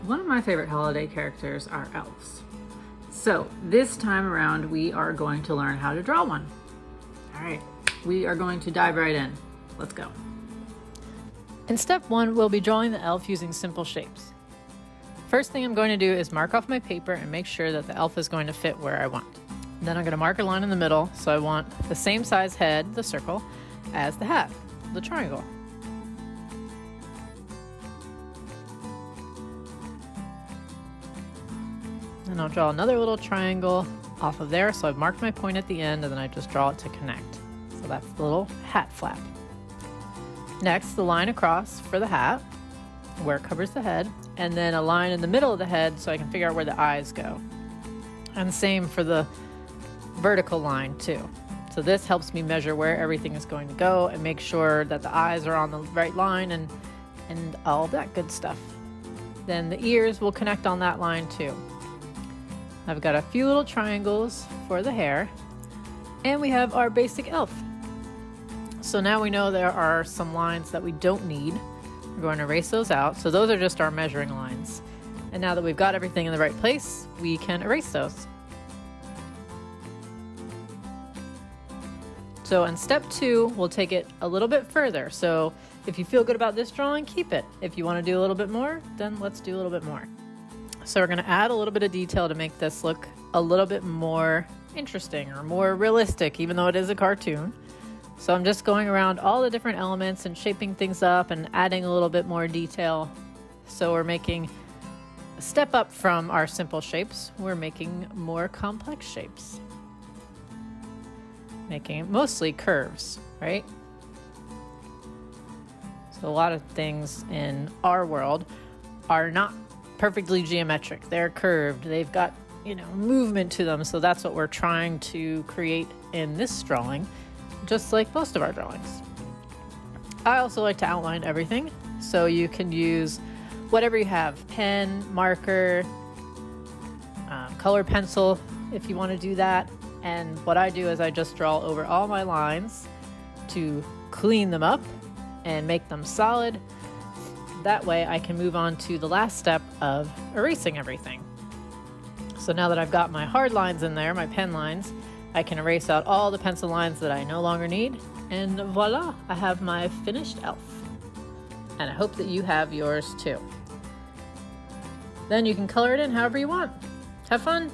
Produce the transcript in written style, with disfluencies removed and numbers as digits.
One of my favorite holiday characters are elves. So this time around, we are going to learn how to draw one. All right, we are going to dive right in. Let's go. In step 1, we'll be drawing the elf using simple shapes. First thing I'm going to do is mark off my paper and make sure that the elf is going to fit where I want. Then I'm going to mark a line in the middle, so I want the same size head, the circle, as the hat, the triangle. And I'll draw another little triangle off of there, so I've marked my point at the end, and then I just draw it to connect. So that's the little hat flap. Next, the line across for the hat, where it covers the head, and then a line in the middle of the head so I can figure out where the eyes go. And same for the vertical line too. So this helps me measure where everything is going to go and make sure that the eyes are on the right line and all that good stuff. Then the ears will connect on that line too. I've got a few little triangles for the hair, and we have our basic elf. So now we know there are some lines that we don't need. We're going to erase those out. So those are just our measuring lines. And now that we've got everything in the right place, we can erase those. So in step 2, we'll take it a little bit further. So if you feel good about this drawing, keep it. If you want to do a little bit more, then let's do a little bit more. So we're going to add a little bit of detail to make this look a little bit more interesting or more realistic, even though it is a cartoon. So I'm just going around all the different elements and shaping things up and adding a little bit more detail. So we're making a step up from our simple shapes. We're making more complex shapes. Making mostly curves, right? So a lot of things in our world are not perfectly geometric. They're curved. They've got, movement to them. So that's what we're trying to create in this drawing, just like most of our drawings. I also like to outline everything. So you can use whatever you have, pen, marker, color pencil, if you want to do that. And what I do is I just draw over all my lines to clean them up and make them solid. That way I can move on to the last step of erasing everything. So now that I've got my hard lines in there, my pen lines, I can erase out all the pencil lines that I no longer need. And voila, I have my finished elf. And I hope that you have yours too. Then you can color it in however you want. Have fun!